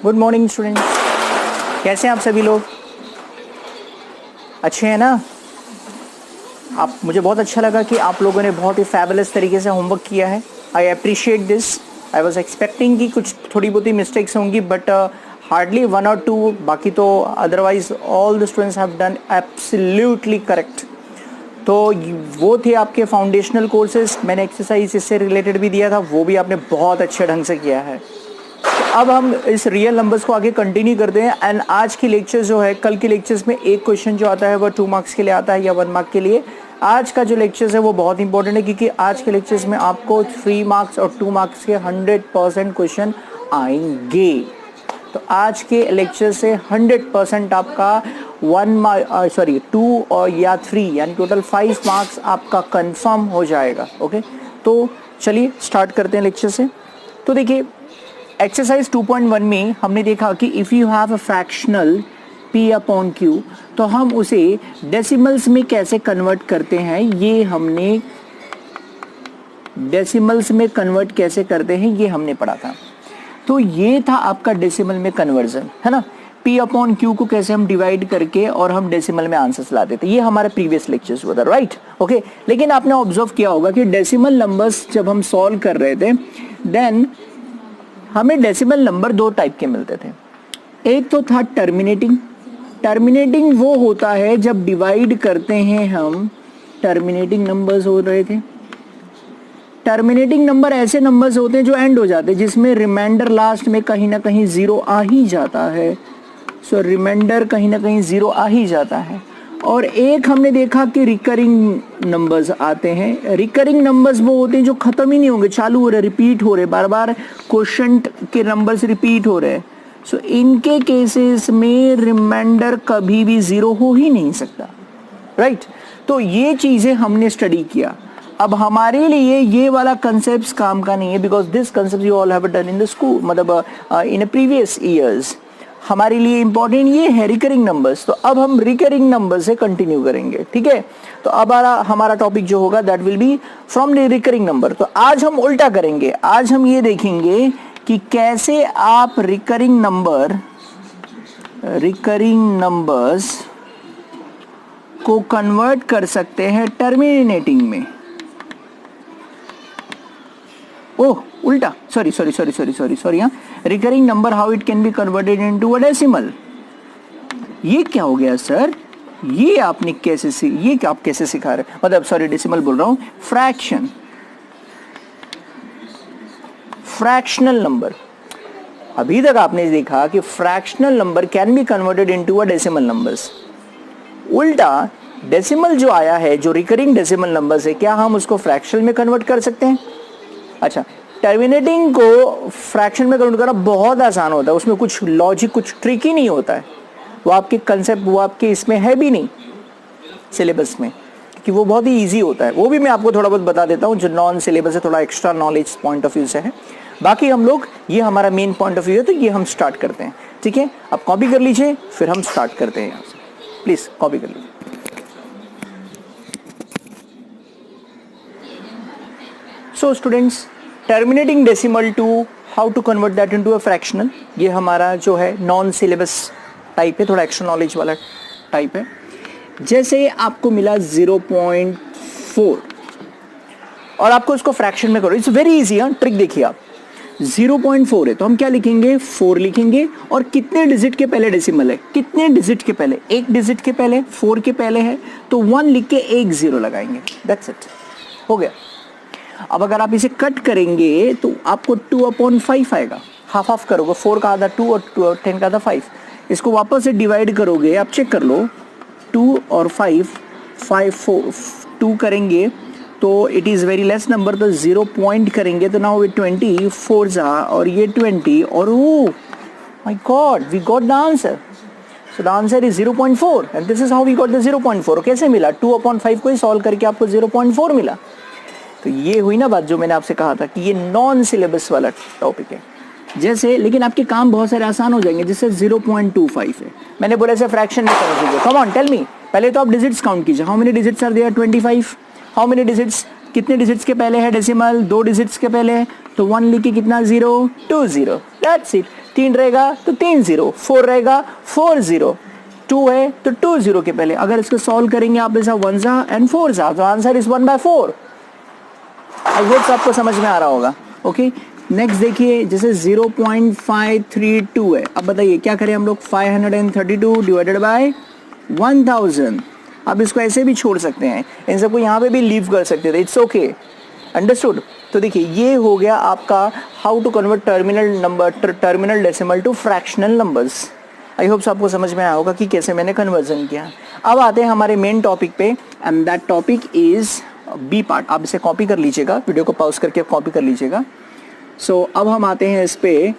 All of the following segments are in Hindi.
गुड मॉर्निंग स्टूडेंट्स, कैसे हैं आप सभी लोग? अच्छे हैं ना आप? मुझे बहुत अच्छा लगा कि आप लोगों ने बहुत ही फैबुलस तरीके से होमवर्क किया है। I appreciate this. I was expecting कि कुछ थोड़ी बहुत ही मिस्टेक्स होंगी, बट हार्डली 1 और 2, बाकी तो otherwise all the students have done absolutely correct. तो वो थे आपके फाउंडेशनल कोर्सेज। मैंने एक्सरसाइज इससे रिलेटेड भी दिया था, वो भी आपने बहुत अच्छे ढंग से किया है। अब हम इस रियल नंबर्स को आगे कंटिन्यू करते हैं। एंड आज की लेक्चर जो है, कल के लेक्चर्स में एक क्वेश्चन जो आता है वो 2 मार्क्स के लिए आता है या 1 मार्क के लिए। आज का जो लेक्चर्स है वो बहुत इंपॉर्टेंट है, क्योंकि आज के लेक्चर्स में आपको 3 मार्क्स और 2 मार्क्स के 100% क्वेश्चन आएंगे। तो आज के लेक्चर से 100% आपका 2 और या 3 यानी टोटल 5 मार्क्स आपका कंफर्म हो जाएगा। ओके, तो चलिए स्टार्ट करते हैं लेक्चर से। तो देखिए, एक्सरसाइज 2.1 में हमने देखा कि if you have a fractional p upon q, तो हम उसे डेसिमल्स में कैसे कन्वर्ट करते हैं, ये हमने डेसिमल्स में कन्वर्ट कैसे करते हैं ये हमने पढ़ा था। तो ये था आपका डेसिमल में कन्वर्जन, है ना। p अपॉन q को कैसे हम डिवाइड करके और हम डेसिमल में आंसर्स लाते थे, ये हमारे प्रीवियस लेक्चर्स हुआ था, राइट। ओके, लेकिन आपने ऑब्जर्व किया होगा कि डेसिमल नंबर्स जब हम सॉल्व कर रहे थे, देन हमें डेसिमल नंबर 2 टाइप के मिलते थे। एक तो था टर्मिनेटिंग। टर्मिनेटिंग वो होता है जब डिवाइड करते हैं हम, टर्मिनेटिंग नंबर्स हो रहे थे। टर्मिनेटिंग नंबर ऐसे नंबर्स होते हैं जो एंड हो जाते हैं, जिसमें रिमाइंडर लास्ट में कहीं ना कहीं 0 आ ही जाता है। सो रिमाइंडर कहीं ना कहीं 0 आ ही जाता है। और एक हमने देखा कि रिकरिंग नंबर्स आते हैं। रिकरिंग नंबर्स वो होते हैं जो खत्म ही नहीं होंगे, चालू हो रहे, रिपीट हो रहे, बार बार क्वोशंट के नंबर्स रिपीट हो रहे हैं। सो इनके केसेस में रिमाइंडर कभी भी 0 हो ही नहीं सकता, राइट। तो ये चीजें हमने स्टडी किया। अब हमारे लिए ये वाला कंसेप्ट काम का नहीं है, because this concept you all have done in the school, मतलब इन अ प्रीवियस ईयर्स। हमारे लिए इंपॉर्टेंट ये है रिकरिंग नंबर्स। तो अब हम रिकरिंग नंबर से कंटिन्यू करेंगे, ठीक है। तो अब हमारा टॉपिक जो होगा that will be from the recurring number. तो आज हम उल्टा करेंगे। आज हम ये देखेंगे कि कैसे आप रिकरिंग नंबर्स को कन्वर्ट कर सकते हैं टर्मिनेटिंग में। ओह, उल्टा, sorry, recurring number how it can be converted into a decimal. ये क्या हो गया सर? ये आपने कैसे ये आप कैसे सिखा रहे, मतलब सॉरी डेसिमल बोल रहा हूं, फ्रैक्शनल नंबर। अभी तक आपने देखा कि fractional number can be converted into a decimal numbers. उल्टा डेसिमल जो आया है, जो रिकरिंग डेसिमल नंबर्स है, क्या हम उसको फ्रैक्शनल में कन्वर्ट कर सकते हैं? अच्छा, टर्मिनेटिंग को फ्रैक्शन में कन्वर्ट करना बहुत आसान होता है, उसमें कुछ लॉजिक, कुछ ट्रिक ही नहीं होता है। वो आपके कंसेप्ट, वो आपके इसमें है भी नहीं सिलेबस में, कि वो बहुत ही इजी होता है। वो भी मैं आपको थोड़ा बहुत बता देता हूँ, जो नॉन सिलेबस है, थोड़ा extra knowledge point of view से है। बाकी हम लोग, ये हमारा मेन पॉइंट ऑफ व्यू है, तो ये हम स्टार्ट करते हैं, ठीक है। आप कॉपी कर लीजिए, फिर हम स्टार्ट करते हैं यहाँ से। प्लीज कॉपी कर लीजिए। So students, terminating decimal to how to convert that into a fractional, ये हमारा जो है नॉन सिलेबस टाइप है, थोड़ा एक्स्ट्रा नॉलेज वाला टाइप है। जैसे आपको मिला 0.4 और आपको इसको फ्रैक्शन में करो, इट्स वेरी इजी। ट्रिक देखिए आप, 0.4 है तो हम क्या लिखेंगे, 4 लिखेंगे। और कितने डिजिट के पहले डेसिमल है, कितने डिजिट के पहले, 1 डिजिट के पहले, 4 के पहले है, तो 1 लिख के 1 0 लगाएंगे, दैट्स इट, हो गया। अब अगर आप इसे कट करेंगे तो आपको 2/5 आएगा। हाफ हाफ करोगे, 4 का आधा 2 और 10 का आधा 5। इसको वापस से डिवाइड करोगे, आप चेक कर लो, 2 और 5, 2 करेंगे तो it is very less number, तो 0 पॉइंट करेंगे तो नाउ 20 4 जा, और ये 20, और oh my God, we got the answer. So the answer is 0.4 and this is how we got the 0.4। कैसे मिला? 2/5 को ही सॉल्व करके आपको 0.4 मिला। तो ये हुई ना बात जो मैंने आपसे कहा था कि ये नॉन सिलेबस वाला टॉपिक है। जैसे, लेकिन आपके काम बहुत सारे आसान हो जाएंगे। जैसे 0.25 है, मैंने बोला ऐसे फ्रैक्शन में कन्वर्ट कीजिए। कम ऑन टेल मी, पहले तो आप डिजिट्स काउंट कीजिए। How many digits are there? 25। How many digits, कितने डिजिट्स के पहले है डेसिमल? 2 डिजिट्स के पहले है, तो 1 लिख के कितना 0 2 0, दैट्स इट। 3 रहेगा तो 3 0, 4 रहेगा 4 0, 2 है तो 2 0 के पहले अगर इसको सॉल्व करेंगे आप ऐसा 1 सा एंड 4 सा, तो आंसर इज 1/4। आई होप आपको समझ में आ रहा होगा। ओके, नेक्स्ट देखिए, जैसे 0.532 है। अब बताइए क्या करें हम लोग, 532 डिवाइडेड बाय 1000। आप इसको ऐसे भी छोड़ सकते हैं, इन सबको यहाँ पे भी लीव कर सकते थे, इट्स ओके, अंडरस्टूड। तो देखिए ये हो गया आपका how to convert terminal decimal to fractional numbers. I hope आपको समझ में आया होगा कि कैसे मैंने कन्वर्जन किया। अब आते हैं हमारे मेन टॉपिक पे, and that topic is B part. आप इसे कॉपी कर लीजिएगा, वीडियो को पॉज करके कॉपी कर लीजिएगा। सो अब हम आते हैं इस पे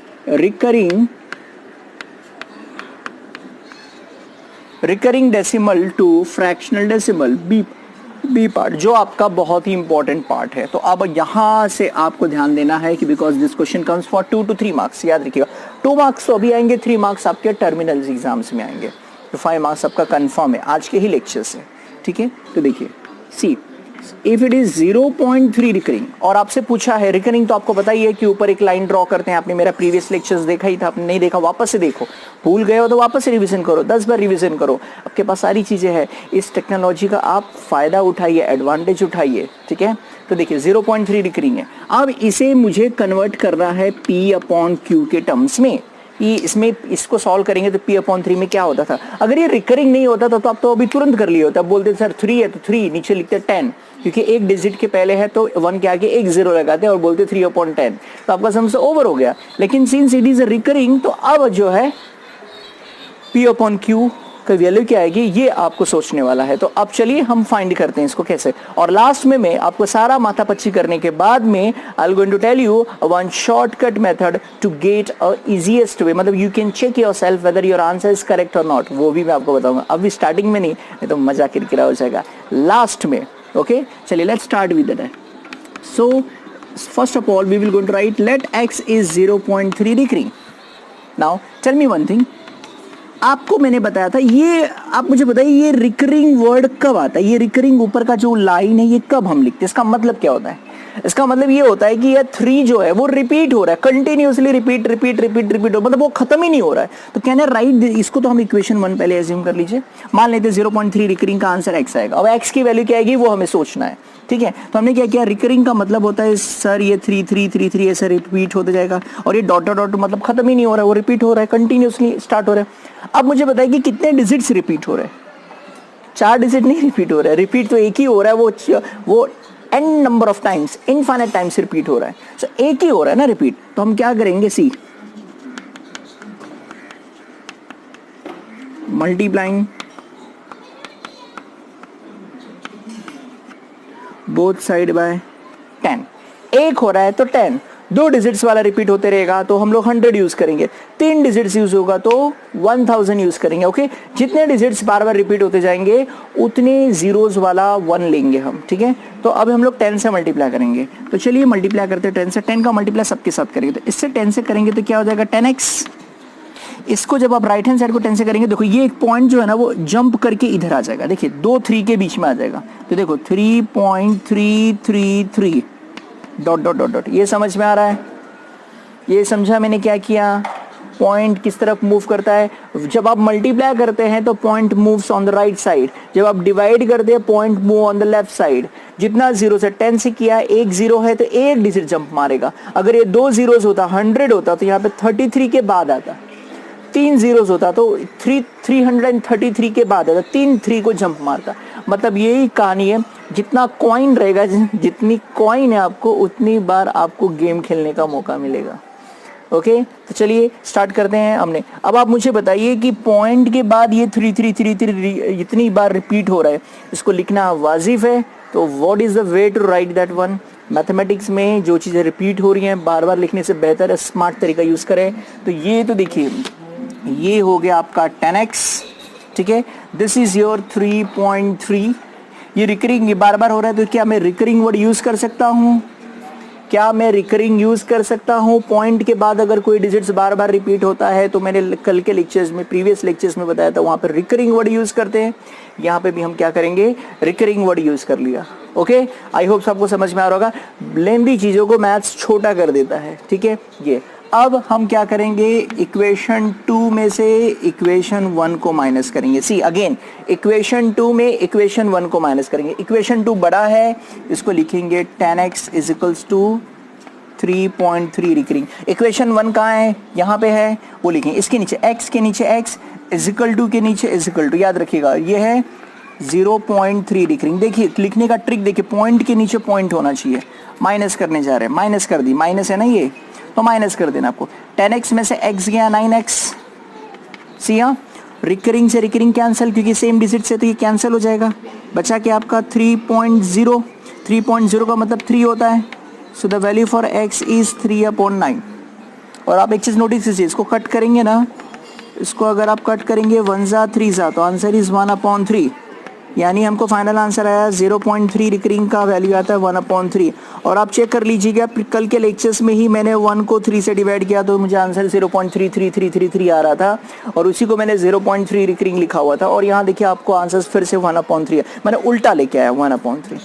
recurring decimal to fractional decimal, B part, जो आपका बहुत ही इंपॉर्टेंट पार्ट है। तो अब यहां से आपको ध्यान देना है कि because this question comes for 2 to 3 marks, याद रखिएगा। 2 मार्क्स तो अभी आएंगे, 3 मार्क्स आपके टर्मिनल एग्जाम्स में आएंगे, तो 5 मार्क्स आपका कंफर्म है आज के ही लेक्चर से, ठीक है। तो देखिए सी, इफ इट इज 0.3 रिकरिंग, और आपसे पूछा है रिकरिंग, तो आपको पता ही है कि ऊपर एक लाइन ड्रॉ करते हैं। आपने मेरा प्रीवियस लेक्चर्स देखा ही था, आपने नहीं देखा वापस से देखो, भूल गए हो तो वापस से रिवीजन करो, 10 बार रिवीजन करो। आपके पास सारी चीजें हैं, इस टेक्नोलॉजी का आप फायदा उठाइए, एडवांटेज उठाइए, ठीक है। तो देखिए 0.3 रिकरिंग है। अब इसे मुझे कन्वर्ट करना है P/Q के टर्म्स में। ये इसमें इसको सॉल्व करेंगे तो P/3 में क्या होता था, अगर ये रिकरिंग नहीं होता था तो आप तो अभी तुरंत कर लिए होता, बोलते सर 3 है तो 3 नीचे लिखते 10, क्योंकि एक डिजिट के पहले है तो 1 के आगे एक 0 लगाते और बोलते 3/10, तो आपका समझ ओवर हो गया। लेकिन सिंस इट इज रिकरिंग, तो अब जो है P/Q का वैल्यू क्या आएगी, ये आपको सोचने वाला है। तो अब चलिए हम फाइंड करते हैं इसको कैसे, और लास्ट में मैं आपको सारा माथापच्ची करने के बाद में I am going to tell you one shortcut method to get a easiest way, मतलब you can check yourself whether your answer is correct और नॉट, वो भी मैं आपको बताऊंगा। अभी स्टार्टिंग में नहीं तो मजा किरकिरा हो जाएगा लास्ट में। ओके, चलिए let's start with that. So first of all we will going to write let x is 0.3 recurring. Now tell me one thing, आपको मैंने बताया था, ये आप मुझे बताइए ये रिकरिंग वर्ड कब आता है, ये रिकरिंग ऊपर का जो लाइन है ये कब हम लिखते हैं, इसका मतलब क्या होता है? इसका मतलब ये होता है कि ये 3 जो है वो रिपीट हो रहा है, कंटिन्यूअसली रिपीट, मतलब वो खत्म ही नहीं हो रहा है। तो कैन आई राइट इसको, तो हम इक्वेशन 1 पहले एज्यूम कर लीजिए, मान लेते हैं 0.3 रिकरिंग का आंसर x आएगा। अब x की वैल्यू क्या आएगी वो हमें सोचना है, ठीक है। तो हमने क्या किया, रिकरिंग का मतलब होता है सर ये 3 3 3 3 ऐसा रिपीट होता जाएगा, और ये डॉट डॉट मतलब खत्म ही नहीं हो रहा है, वो रिपीट हो रहा है, कंटिन्यूअसली स्टार्ट हो रहा है। अब मुझे बताइए कि कितने डिजिट्स रिपीट हो रहे हैं, 4 डिजिट नहीं रिपीट हो रहा है, रिपीट तो एक ही हो रहा है, वो n number of times, infinite times repeat हो रहा है। सो एक ही हो रहा है ना रिपीट, तो हम क्या करेंगे, सी मल्टीप्लाइंग बोथ साइड बाय 10, एक हो रहा है तो 10, 2 डिजिट्स वाला रिपीट होते रहेगा तो हम लोग 100 यूज करेंगे, 3 डिजिट्स यूज होगा तो 1000 यूज करेंगे। ओके, जितने डिजिट्स बार बार रिपीट होते जाएंगे उतने जीरोस वाला 1 लेंगे हम, ठीक है। तो अब हम लोग 10 से मल्टीप्लाई करेंगे, तो चलिए मल्टीप्लाई करते हैं 10 से। 10 का मल्टीप्लाई सबके साथ करेंगे, तो इससे 10 से करेंगे तो क्या हो जाएगा 10x। इसको जब आप राइट हैंड साइड को 10 से करेंगे, देखो ये एक पॉइंट जो है ना वो जंप करके इधर आ जाएगा, देखिए 2 3 के बीच में आ जाएगा, तो देखो 3.333 डॉट डॉट डॉट डॉट। ये समझ में आ रहा है, ये समझा मैंने क्या किया, पॉइंट किस तरफ मूव करता है। जब आप मल्टीप्लाई करते हैं तो point moves on the right side, जब आप डिवाइड करते हैं point move on the left side. जितना 0 से 10 से किया, एक 0 है तो एक डिजिट जंप मारेगा, अगर ये 2 जीरोस होता 100 होता तो यहाँ पे 33 के बाद आता, 3 जीरोस होता तो 333 के बाद आता, 3 3 को जंप मारता। मतलब यही कहानी है, जितना कॉइन रहेगा, जितनी कॉइन है आपको उतनी बार आपको गेम खेलने का मौका मिलेगा। ओके, तो चलिए स्टार्ट करते हैं हमने। अब आप मुझे बताइए कि पॉइंट के बाद ये 3 3 3 3 इतनी बार रिपीट हो रहा है, इसको लिखना वाजिब है, तो what is the way to write that one. Mathematics में जो चीज़ें रिपीट हो रही हैं बार बार लिखने से बेहतर है स्मार्ट तरीका यूज़ करें। तो ये तो देखिए ये हो गया आपका 10x, ठीक है। दिस इज योर 3.3, ये रिकरिंग बार बार हो रहा है, तो क्या मैं रिकरिंग वर्ड यूज कर सकता हूँ, क्या मैं रिकरिंग यूज कर सकता हूँ। पॉइंट के बाद अगर कोई डिजिट्स बार बार रिपीट होता है तो मैंने कल के लेक्चर्स में, प्रीवियस लेक्चर्स में बताया था, वहाँ पर रिकरिंग वर्ड यूज करते हैं। यहाँ पे भी हम क्या करेंगे, रिकरिंग वर्ड यूज कर लिया। ओके, आई होप सबको समझ में आ रहा होगा। लेंदी चीज़ों को मैथ्स छोटा कर देता है, ठीक है। ये अब हम क्या करेंगे, इक्वेशन 2 में से इक्वेशन 1 को माइनस करेंगे। सी अगेन, इक्वेशन 2 में इक्वेशन 1 को माइनस करेंगे। इक्वेशन 2 बड़ा है, इसको लिखेंगे 10x is equals to 3.3 recurring. Equation 1 कहाँ है, यहाँ पे है, वो लिखेंगे। इसके नीचे x के नीचे x इज इक्वल टू के नीचे इज इक्वल टू, याद रखिएगा ये है 0.3 रिकरिंग। देखिए लिखने का ट्रिक देखिए, पॉइंट के नीचे पॉइंट होना चाहिए। माइनस करने जा रहे हैं, माइनस कर दी, माइनस है ना ये, तो माइनस कर देना आपको। 10x में से x गया 9x। सी हाँ, रिकरिंग से रिकरिंग कैंसिल, क्योंकि सेम डिजिट से तो ये कैंसिल हो जाएगा। बचा के आपका 3.0। 3.0 का मतलब 3 होता है। So the value for x is 3/9। और आप एक चीज़ नोटिस कीजिए, इसको कट करेंगे ना, इसको अगर आप कट करेंगे 1 जा 3 जा, तो आंसर इज 1/3। यानी हमको फाइनल आंसर आया 0.3 रिकरिंग का वैल्यू आता है 1/3। और आप चेक कर लीजिएगा, कल के लेक्चर्स में ही मैंने 1 को 3 से डिवाइड किया तो मुझे आंसर 0.33333 आ रहा था, और उसी को मैंने 0.3 रिकरिंग लिखा हुआ था। और यहाँ देखिए आपको आंसर फिर से 1/3 है, मैंने उल्टा लेके आया 1/3।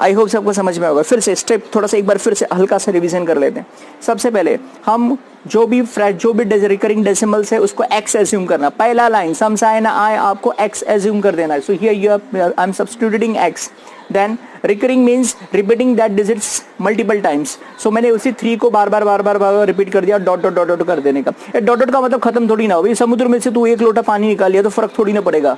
आई होप सबको समझ में होगा। फिर से स्टेप थोड़ा सा एक बार फिर से हल्का सा रिवीजन कर लेते हैं। सबसे पहले हम जो भी रिकरिंग डेसिमल्स है उसको x एज्यूम करना। पहला लाइन सम साइन आए, आपको x एज्यूम कर देना है। So here you I am substituting x। Then recurring means repeating that digits multiple times. So मैंने उसी 3 को बार बार रिपीट कर दिया, डॉट डॉट डॉट डॉट कर देने का। डॉट डॉट का मतलब खत्म थोड़ी ना हो, समुद्र में से तू 1 लोटा पानी निकाल लिया तो फर्क थोड़ी ना पड़ेगा,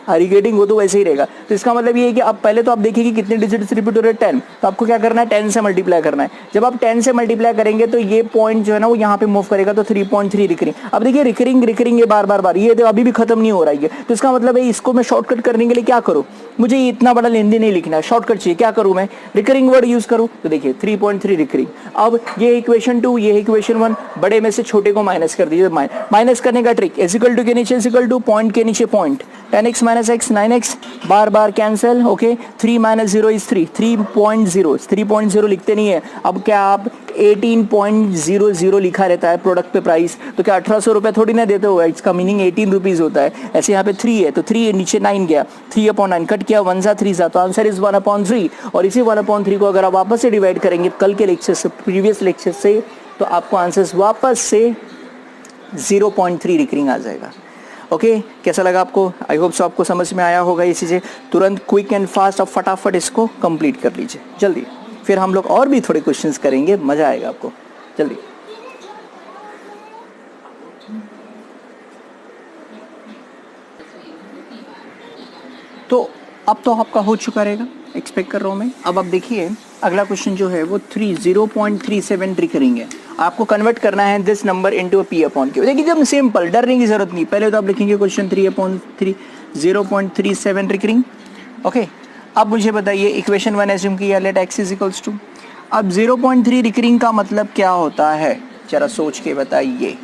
रिगेटिंग वो तो वैसे ही रहेगा। तो इसका मतलब ये है कि अब पहले तो आप देखिए कि कितने डिजिट्स रिपीट हो रहे हैं, 10। तो आपको क्या करना है, 10 से मल्टीप्लाई करना है। जब आप 10 से मल्टीप्लाई करेंगे तो ये पॉइंट जो है ना वो यहाँ पे मूव करेगा, तो 3.3 रिकरिंग। अब देखिए रिकरिंग ये बार ये तो अभी भी खत्म नहीं हो रहा है। तो इसका मतलब है इसको मैं शॉर्टकट करने के लिए क्या करूँ, मुझे ये इतना बड़ा लेंदी नहीं लिखना है, शॉर्टकट चाहिए। क्या करूँ मैं, रिकरिंग वर्ड यूज करूँ। तो देखिए 3.3 रिकरिंग। अब ये इक्वेशन 2, ये इक्वेशन 1, बड़े में से छोटे को माइनस कर दीजिए। माइनस करने का ट्रिक, इक्वल टू के नीचे इक्वल टू, पॉइंट के नीचे point, 10x minus x 9x, bar cancel. Okay, 3 minus 0 is 3, 3.0 लिखते नहीं है। अब क्या आप 18.00 लिखा रहता है प्रोडक्ट पे प्राइस, तो क्या 1800 रुपये थोड़ी ना देते हो, इसका मीनिंग 18 रुपीज़ होता है। ऐसे यहाँ पे 3 है तो 3 नीचे 9 गया, 3/9 कट किया, 1 जा 3 जा, तो आंसर इज 1/3। और इसी 1/3 को अगर आप वापस से डिवाइड करेंगे कल के लेक्चर से, प्रीवियस लेक्चर से, तो आपको आंसर वापस से 0.3 रिकरिंग आ जाएगा। ओके, कैसा लगा आपको? आई होप सो आपको समझ में आया होगा ये चीज़ें। तुरंत क्विक एंड फास्ट अब फटाफट इसको कंप्लीट कर लीजिए जल्दी, फिर हम लोग और भी थोड़े क्वेश्चंस करेंगे, मज़ा आएगा आपको। जल्दी तो अब तो आपका हो चुका रहेगा, एक्सपेक्ट कर रहा हूँ मैं। अब आप देखिए अगला क्वेश्चन जो है वो 0.37 रिकरिंग है। आपको कन्वर्ट करना है this number into a p/q। देखिए एकदम सिंपल, डरने की जरूरत नहीं। पहले तो आप लिखेंगे क्वेश्चन 3/3 0.37 रिकरिंग। ओके, अब मुझे बताइए इक्वेशन 1 एज्यूम किया, let x is equals to. अब 0.3 रिकरिंग का मतलब क्या होता है, जरा सोच के बताइए।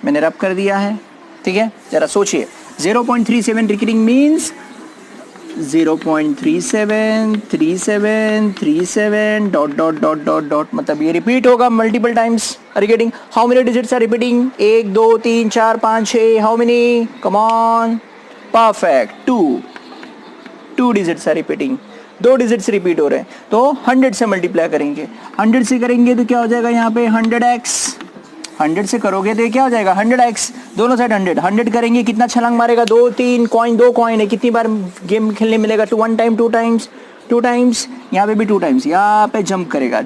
मैंने रब कर दिया है, ठीक है, जरा सोचिए। 0.37 recurring means 0.37 dot dot dot dot dot, मतलब ये रिपीट होगा multiple times. Regarding how many digits are repeating, 1 2 3 4 5 6, how many, come on, perfect, 2 digits are repeating, 2 digits repeat हो रहे हैं। तो 100 से मल्टीप्लाई करेंगे, 100 से करेंगे तो क्या हो जाएगा यहाँ पे 100x। 100 से करोगे तो ये क्या हो जाएगा 100x, दोनों साइड 100 करेंगे, कितना छलांग मारेगा, 2 कॉइन है, कितनी बार गेम खेलने मिलेगा, 1 टाइम 2 टाइम्स, यहाँ पे भी 2 टाइम्स, यहाँ पे जंप करेगा,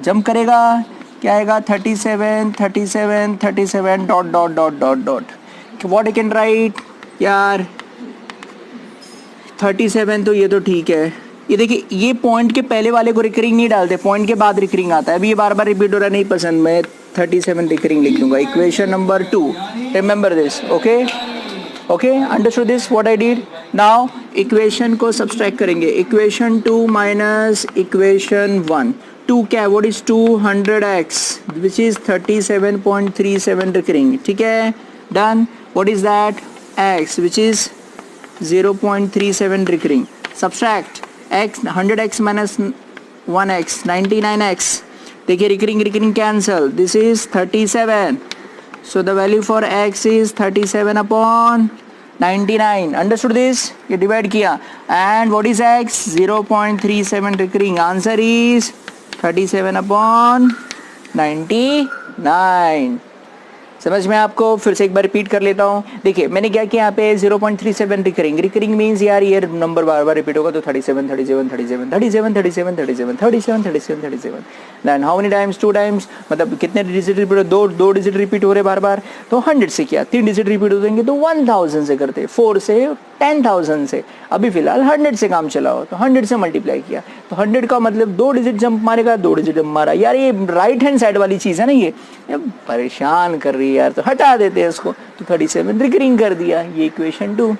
क्या आएगा 37 dot dot dot dot dot. What I can write यार, 37 तो ये तो ठीक है। ये देखिए ये पॉइंट के पहले वाले को रिकरिंग नहीं डालते, पॉइंट के बाद रिकरिंग आता है। अभी ये बार रिपीट हो रहा नहीं पसंद, मैं 37 रिकरिंग लिख दूंगा। Equation number 2, remember this. Okay, understood this what I did. Now equation को सब्सट्रैक्ट करेंगे, इक्वेशन 2 माइनस इक्वेशन 1। 2 क्या है, what is 200x which is 37.37 recurring, ठीक है, done. What is that, x which is 0.37 recurring, subtract x 100x minus 1x 99x। देखिए recurring cancel, this is 37, so the value for x is 37/99। Understood this, ये डिवाइड किया, and what is x 0.37 recurring, answer is 37/99। समझ में आपको? फिर से एक बार रिपीट कर लेता हूँ। देखिए मैंने क्या किया यहाँ पे 0.37 रिकरिंग मींस यार ये नंबर बार बार रिपीट होगा तो 37 then how many times, 2 times, मतलब कितने डिजिट रिपीट, दो डिजिट रिपीट हो रहे बार बार, तो 100 से किया। 3 डिजिट रिपीट हो जाएंगे तो 1000 से करते, 4 से 10,000 से, अभी फिलहाल 100 से काम चलाओ तो 100 से मल्टीप्लाई किया तो 100 का मतलब 2 डिजिट जंप मारेगा, 2 डिजिट जंप मारा। यार ये राइट हैंड साइड वाली चीज़ है ना, ये परेशान कर रही है यार, तो हटा देते हैं इसको। तो 37 रिकरिंग कर दिया, ये इक्वेशन 2।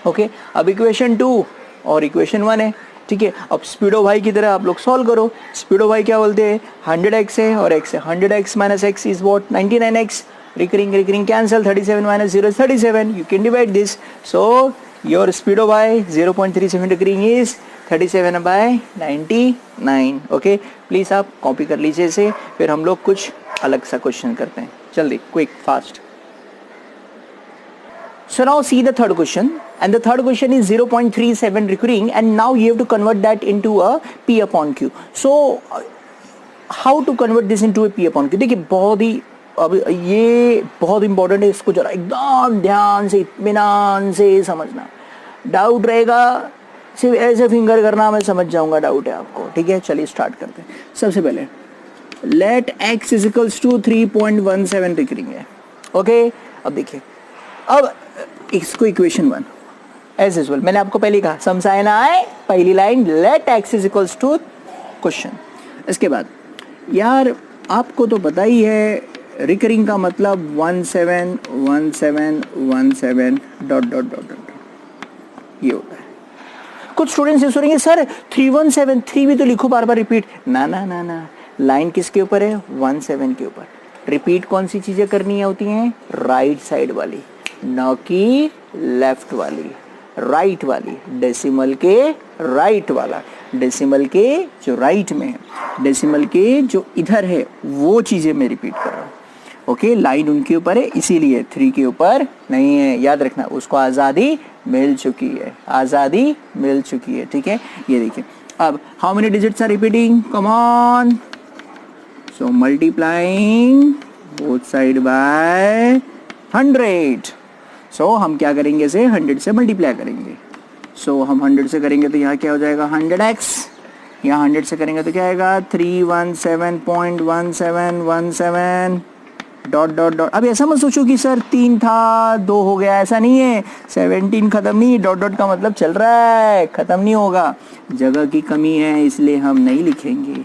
ओके, अब इक्वेशन 2 और इक्वेशन 1 है, ठीक है। अब स्पीडो भाई की तरह आप लोग सॉल्व करो। स्पीडो भाई क्या बोलते हैं, 100x है और x है, 100x minus x is what, 99x। Recurring cancel, 37 minus 0 is 37, you can divide this. So your स्पीडो भाई 0.37 रिकरिंग इज 37/99। ओके, प्लीज़ आप कॉपी कर लीजिए इसे, फिर हम लोग कुछ अलग सा क्वेश्चन करते हैं, जल्दी, quick, fast. So now see the third question, and the third question is 0.37 recurring, and now you have to convert that into a P upon Q. So how to convert this into a P upon Q? देखिए बहुत ही, अब ये बहुत इंपॉर्टेंट है, इसको जरा एकदम ध्यान से इत्मीनान से समझना। डाउट रहेगा सिर्फ ऐसे फिंगर करना, मैं समझ जाऊंगा डाउट है आपको, ठीक है। चलिए स्टार्ट करते हैं। सबसे पहले let x is equals to 3.17 recurring है, ओके। अब देखिए, अब इसको इक्वेशन 1 एज यूजुअल मैंने आपको पहले कहा, समझाना है पहली line, let x is equals to question. इसके बाद यार आपको तो पता ही है रिकरिंग का मतलब 171717 डॉट डॉट डॉट डॉट, ये होता है। कुछ स्टूडेंट्स ये सोचेंगे सर 3173 भी तो लिखो बार बार रिपीट, ना ना ना ना, लाइन किसके ऊपर है, 17 के ऊपर। रिपीट कौन सी चीजें करनी होती हैं, राइट साइड वाली, न कि लेफ्ट वाली, राइट वाली, डेसिमल के राइट वाला, डेसिमल के जो राइट में है, डेसिमल के जो इधर है वो चीजें मैं रिपीट कर रहा हूँ। ओके, लाइन उनके ऊपर है इसीलिए 3 के ऊपर नहीं है, याद रखना, उसको आज़ादी मिल चुकी है, आज़ादी मिल चुकी है, ठीक है। ये देखिए, अब how many digits are repeating, come on, so multiplying both side by 100। So हम क्या करेंगे, इसे 100 से मल्टीप्लाई करेंगे। सो हम 100 से करेंगे तो यहाँ क्या हो जाएगा 100x, यहाँ 100 से करेंगे तो क्या आएगा 317.1717 डॉट डॉट डॉट। अब ऐसा मत सोचो कि सर 3 था 2 हो गया, ऐसा नहीं है, 17 खत्म नहीं, डॉट डॉट का मतलब चल रहा है, खत्म नहीं होगा, जगह की कमी है इसलिए हम नहीं लिखेंगे।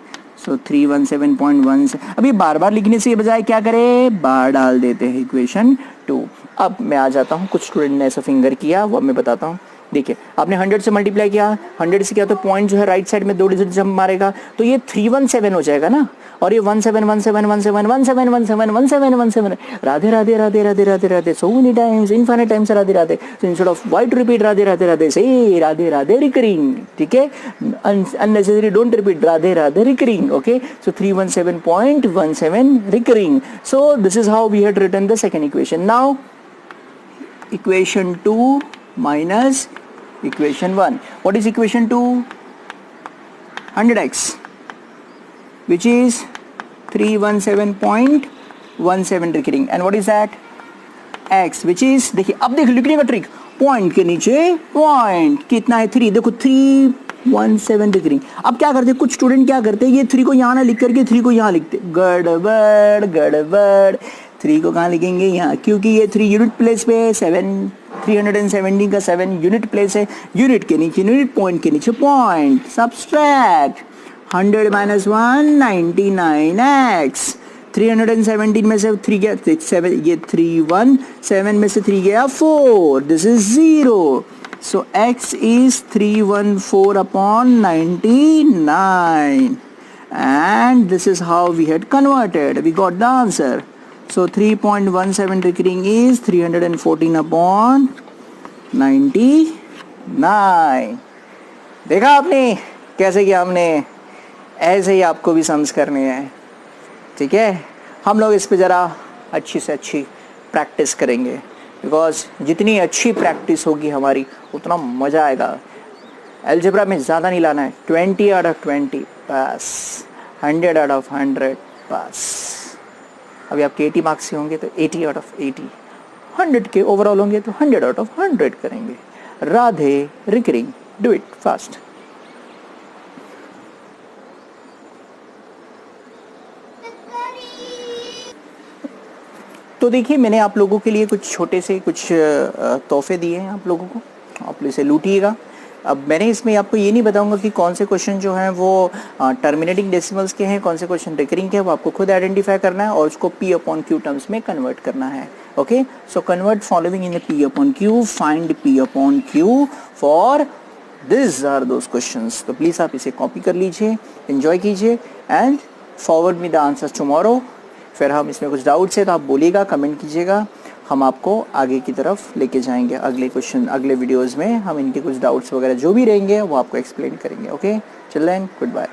सो 317.1 से अभी बार बार लिखने से बजाय क्या करें, बार डाल देते हैं इक्वेशन 2। अब मैं आ जाता हूँ, कुछ स्टूडेंट ने ऐसा फिंगर किया वो अब मैं बताता हूँ। देखिए आपने 100 से मल्टीप्लाई किया, 100 से किया तो पॉइंट जो है राइट साइड में 2 डिजिट जंप मारेगा तो ये 317 हो जाएगा ना, और ये 171717171717 Radhe Radhe Radhe Radhe Radhe Radhe, so many times, infinite times Radhe Radhe. So instead of why to repeat Radhe Radhe Radhe से राधे राधे रिकरिंग, ठीक है, unnecessary don't repeat, Radhe Radhe recurring. Okay, so 317.17 recurring. So this is how we had written the second equation. नाउ equation 2 minus equation 1. What is equation 2? 100x, which is 317.17 recurring, and what is that? x, which is, देखिए अब देख लिखने का ट्रिक, पॉइंट के नीचे पॉइंट कितना है 3, देखो 317 रिकरिंग। अब क्या करते हैं कुछ स्टूडेंट, क्या करते हैं ये 3 को यहाँ ना लिख करके 3 को यहाँ लिखते, गड़बड़ गड़बड़। 3 को कहाँ लिखेंगे, यहाँ, क्योंकि ये 3 यूनिट प्लेस पे है, 317 का 7 यूनिट प्लेस है, यूनिट के नीचे यूनिट, पॉइंट के नीचे पॉइंट, सब्सट्रैक्ट 100 माइनस 199x। 317 में से 3 गया 7, ये 3 1, 7 में से 3 गया 4, this is 0। So x is 314/99 and this is how we had converted, we got the answer. So 3.17 recurring is 314/99। देखा आपने कैसे किया हमने, ऐसे ही आपको भी सम्स करने हैं, ठीक है। हम लोग इस पे ज़रा अच्छी से अच्छी प्रैक्टिस करेंगे, बिकॉज जितनी अच्छी प्रैक्टिस होगी हमारी उतना मज़ा आएगा। अलजेब्रा में ज़्यादा नहीं लाना है, 20 out of 20 बस, 100 आउट ऑफ 100 पास। अभी आपके 80 मार्क्स से होंगे तो 80 आउट ऑफ 80, 100 के ओवरऑल होंगे तो 100 आउट ऑफ 100 करेंगे। Radhe recurring, do it fast. तो देखिए मैंने आप लोगों के लिए कुछ छोटे से कुछ तोहफे दिए हैं आप लोगों को, आप इसे लूटिएगा। अब मैंने इसमें आपको ये नहीं बताऊंगा कि कौन से क्वेश्चन जो हैं वो टर्मिनेटिंग डेसिमल्स के हैं, कौन से क्वेश्चन रिकरिंग के हैं, वो आपको खुद आइडेंटिफाई करना है और उसको P अपॉन Q टर्म्स में कन्वर्ट करना है। Okay, so convert following in P upon Q, find P upon Q for this are those questions. तो प्लीज़ आप इसे कॉपी कर लीजिए, एंजॉय कीजिए and forward me the answers tomorrow. फिर हम इसमें कुछ डाउट्स है तो आप बोलिएगा, कमेंट कीजिएगा, हम आपको आगे की तरफ लेके जाएंगे। अगले क्वेश्चन, अगले वीडियोस में हम इनके कुछ डाउट्स वगैरह जो भी रहेंगे वो आपको एक्सप्लेन करेंगे। Okay, children, good bye.